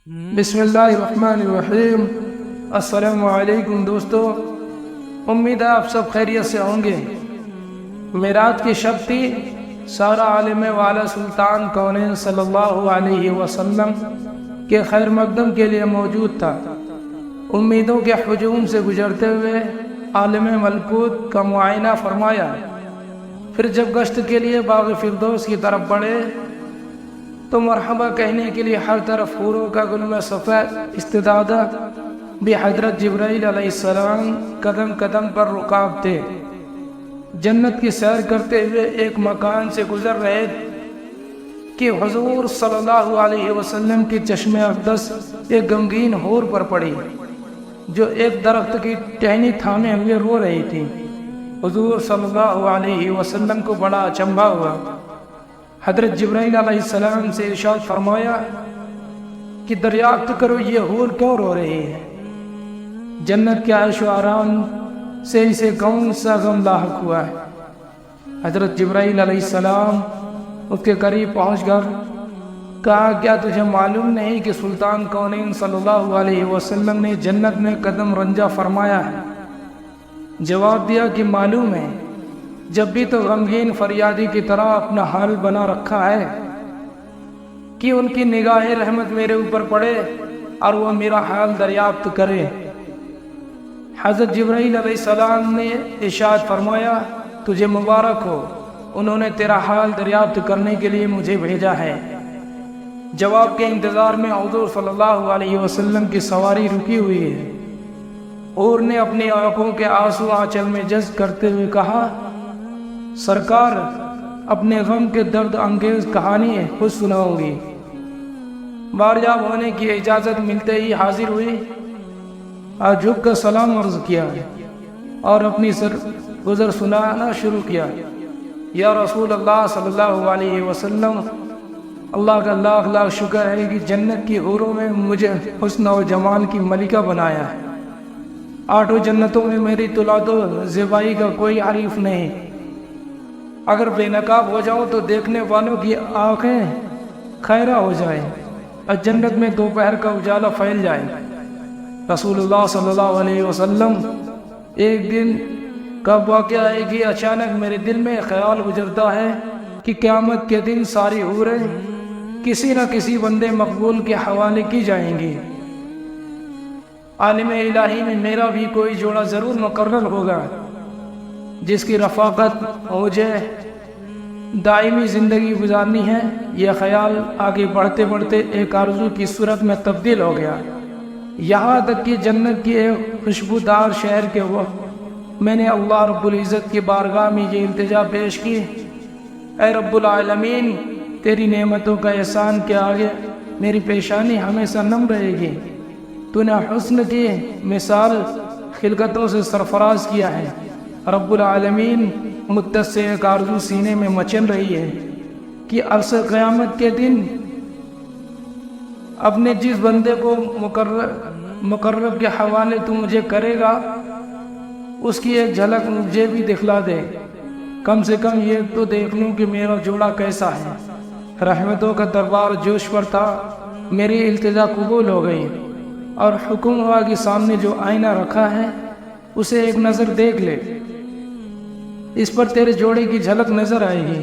بسم اللہ الرحمن الرحیم۔ السلام علیکم دوستو، امید ہے آپ سب خیریت سے ہوں گے۔ معراج کی شب تھی، سارا عالم والا سلطان کونین صلی اللہ علیہ وسلم کے خیر مقدم کے لیے موجود تھا۔ امیدوں کے ہجوم سے گزرتے ہوئے عالم ملکوت کا معائنہ فرمایا، پھر جب گشت کے لیے باغ فردوس کی طرف بڑھے تو مرحبا کہنے کے لیے ہر طرف حوروں کا گلم سفید استدادہ بھی حضرت جبرائیل علیہ السلام قدم قدم پر رکاب تھے۔ جنت کی سیر کرتے ہوئے ایک مکان سے گزر رہے کہ حضور صلی اللہ علیہ وسلم کی چشم اقدس ایک غمگین حور پر پڑی جو ایک درخت کی ٹہنی تھامے ہوئے رو رہی تھی۔ حضور صلی اللہ علیہ وسلم کو بڑا اچنبھا ہوا۔ حضرت جبرائیل علیہ السلام سے ارشاد فرمایا کہ دریافت کرو یہ حور کیوں رو رہی ہے، جنت کے عیش و آرام سے اسے کون سا غم لاحق ہوا ہے۔ حضرت جبرائیل علیہ السلام اس کے قریب پہنچ کر کہا، کیا تجھے معلوم نہیں کہ سلطان کونین صلی اللہ علیہ وسلم نے جنت میں قدم رنجہ فرمایا ہے؟ جواب دیا کہ معلوم ہے، جب بھی تو غمگین فریادی کی طرح اپنا حال بنا رکھا ہے کہ ان کی نگاہ رحمت میرے اوپر پڑے اور وہ میرا حال دریافت کرے۔ حضرت جبرائیل علیہ السلام نے ارشاد فرمایا، تجھے مبارک ہو، انہوں نے تیرا حال دریافت کرنے کے لیے مجھے بھیجا ہے۔ جواب کے انتظار میں حضور صلی اللہ علیہ وسلم کی سواری رکی ہوئی ہے۔ اور نے اپنی آنکھوں کے آنسو آنچل میں جذب کرتے ہوئے کہا، سرکار اپنے غم کے درد انگیز کہانی خود سناؤں گی۔ باریاب ہونے کی اجازت ملتے ہی حاضر ہوئی اور جھک کر سلام عرض کیا اور اپنی گزر سنانا شروع کیا۔ یا رسول اللہ صلی اللہ علیہ وسلم، اللہ کا لاکھ لاکھ شکر ہے کہ جنت کی حوروں میں مجھے حسن و جمال کی ملکہ بنایا ہے۔ آٹھوں جنتوں میں میری طلعت و زیبائی کا کوئی حریف نہیں۔ اگر بے نقاب ہو جاؤں تو دیکھنے والوں کی آنکھیں خیرہ ہو جائیں اور جنت میں دوپہر کا اجالا پھیل جائے۔ رسول اللہ صلی اللہ علیہ وسلم، ایک دن کا واقعہ ہے کہ اچانک میرے دل میں خیال گزرتا ہے کہ قیامت کے دن ساری حوریں کسی نہ کسی بندے مقبول کے حوالے کی جائیں گی۔ عالم الہی میں میرا بھی کوئی جوڑا ضرور مقرر ہوگا جس کی رفاقت مجھے دائمی زندگی گزارنی ہے۔ یہ خیال آگے بڑھتے بڑھتے ایک آرزو کی صورت میں تبدیل ہو گیا، یہاں تک کہ جنت کی ایک خوشبودار شہر کے وقت میں نے اللہ رب العزت کی بارگاہ میں یہ التجا پیش کی، اے رب العالمین، تیری نعمتوں کا احسان کے آگے میری پیشانی ہمیشہ نم رہے گی۔ تو نے حسن کی مثال خلقتوں سے سرفراز کیا ہے۔ رب العالمین، مدت سے ایک آرزو سینے میں مچل رہی ہے کہ عرصہ قیامت کے دن اپنے جس بندے کو مقرب کے حوالے تو مجھے کرے گا اس کی ایک جھلک مجھے بھی دکھلا دے، کم سے کم یہ تو دیکھ لوں کہ میرا جوڑا کیسا ہے۔ رحمتوں کا دربار جوش پر تھا، میری التجا قبول ہو گئی اور حکم ہوا کہ سامنے جو آئینہ رکھا ہے اسے ایک نظر دیکھ لے، اس پر تیرے جوڑے کی جھلک نظر آئے گی۔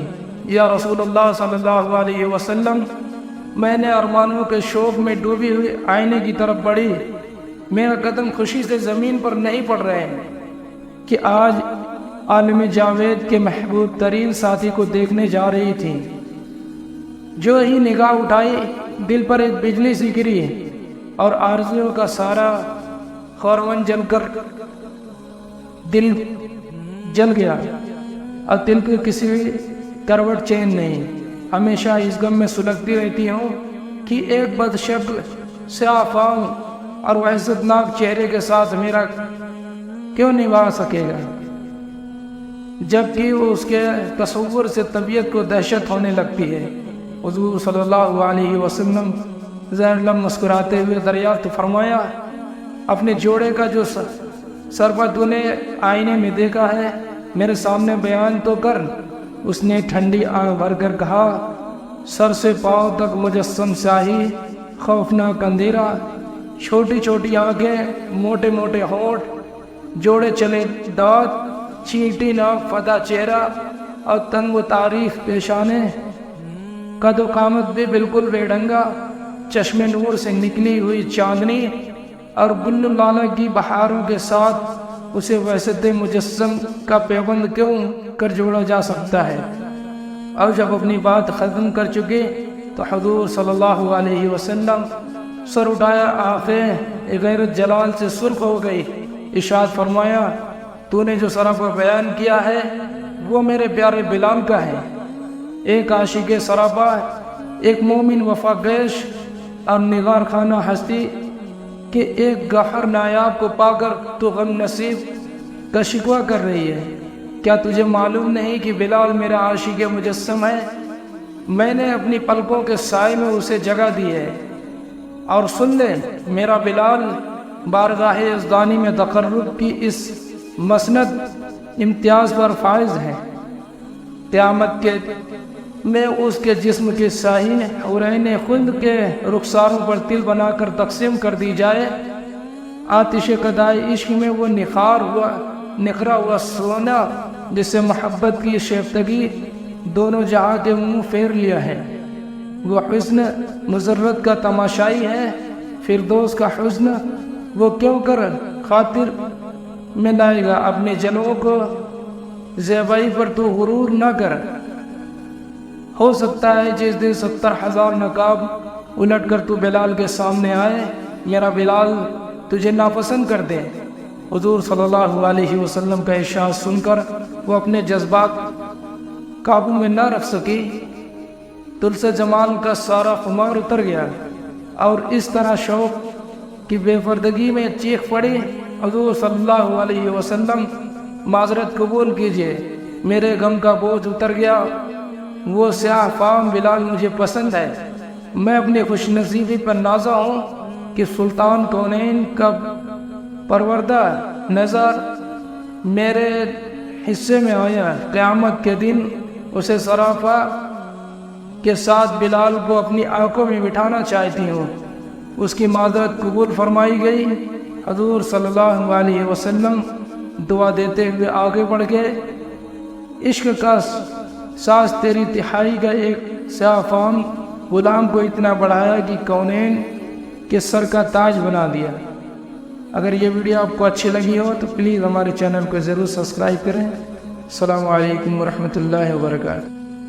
یا رسول اللہ صلی اللہ علیہ وسلم، میں نے ارمانوں کے شوق میں ڈوبی ہوئی آئینے کی طرف بڑھی، میرا قدم خوشی سے زمین پر نہیں پڑ رہے کہ آج عالم جاوید کے محبوب ترین ساتھی کو دیکھنے جا رہی تھی۔ جو ہی نگاہ اٹھائی، دل پر ایک بجلی سی گری اور آرزوؤں کا سارا خورون جل کر دل جل گیا اور دل کو کسی کروٹ چین نہیں۔ ہمیشہ اس غم میں سلگتی رہتی ہوں کہ ایک بد شکل سیاہ فام اور وحشتناک چہرے کے ساتھ میرا کیوں نبھا سکے گا، جبکہ وہ اس کے تصور سے طبیعت کو دہشت ہونے لگتی ہے۔ حضور صلی اللہ علیہ وسلم ذہن لم مسکراتے ہوئے دریافت فرمایا، اپنے جوڑے کا جو سرپا تو نے آئینے میں دیکھا ہے میرے سامنے بیان تو کر۔ اس نے ٹھنڈی آنکھ بھر کر کہا، سر سے پاؤں تک مجسم سیاہی خوفناک اندھیرا، چھوٹی چھوٹی آنکھیں، موٹے موٹے ہونٹ، جوڑے چلے دانت، چینٹی ناک فدا چہرہ اور تنگ و تاریخ پیشانے، قد و قامت بھی بالکل بے ڈنگا، چشم نور سے نکلی ہوئی چاندنی اور گل لالہ کی بہاروں کے ساتھ اسے وحشت مجسم کا پیوند کیوں کر جوڑا جا سکتا ہے۔ اور جب اپنی بات ختم کر چکے تو حضور صلی اللہ علیہ وسلم سر اٹھایا، آنکھیں غیرت جلال سے سرخ ہو گئی، ارشاد فرمایا، تو نے جو سراپا بیان کیا ہے وہ میرے پیارے بلال کا ہے۔ ایک عاشق سراپا، ایک مومن وفا گیش اور نگار خانہ ہستی کہ ایک گہر نایاب کو پا کر تو غم نصیب کا شکوہ کر رہی ہے۔ کیا تجھے معلوم نہیں کہ بلال میرا عاشق مجسم ہے؟ میں نے اپنی پلکوں کے سائے میں اسے جگہ دی ہے۔ اور سن لے، میرا بلال بارگاہ یزدانی میں تقرب کی اس مسند امتیاز پر فائز ہے۔ قیامت کے میں اس کے جسم کے ساحل حورین خلد کے رخساروں پر تل بنا کر تقسیم کر دی جائے، آتش قدائے عشق میں وہ نکھرا ہوا سونا جس سے محبت کی شیفتگی دونوں جہاں کے منہ پھیر لیا ہے، وہ حسن مسرت کا تماشائی ہے، فردوس کا حسن وہ کیوں کر خاطر میں لائے گا؟ اپنے جلووں کو زیبائی پر تو غرور نہ کر، ہو سکتا ہے جس دن 70,000 نقاب الٹ کر تو بلال کے سامنے آئے، میرا بلال تجھے ناپسند کر دے۔ حضور صلی اللہ علیہ وسلم کا ارشاد سن کر وہ اپنے جذبات قابو میں نہ رکھ سکی، دل سے جمال کا سارا خمار اتر گیا اور اس طرح شوق کی بے پردگی میں چیخ پڑی، حضور صلی اللہ علیہ وسلم معذرت قبول کیجئے، میرے غم کا بوجھ اتر گیا، وہ سیاہ فام بلال مجھے پسند ہے۔ میں اپنی خوش نصیبی پر نازا ہوں کہ سلطان کونین کا پروردہ نظر میرے حصے میں آیا۔ قیامت کے دن اسے سراپا کے ساتھ بلال کو اپنی آنکھوں میں بٹھانا چاہتی ہوں۔ اس کی معذرت قبول فرمائی گئی۔ حضور صلی اللہ علیہ وسلم دعا دیتے ہوئے آگے بڑھ گئے، عشق کا ساز تیری تہائی کا ایک سیاہ فام غلام کو اتنا بڑھایا کہ کونین کے سر کا تاج بنا دیا۔ اگر یہ ویڈیو آپ کو اچھی لگی ہو تو پلیز ہمارے چینل کو ضرور سبسکرائب کریں۔ السلام علیکم ورحمۃ اللہ وبرکاتہ۔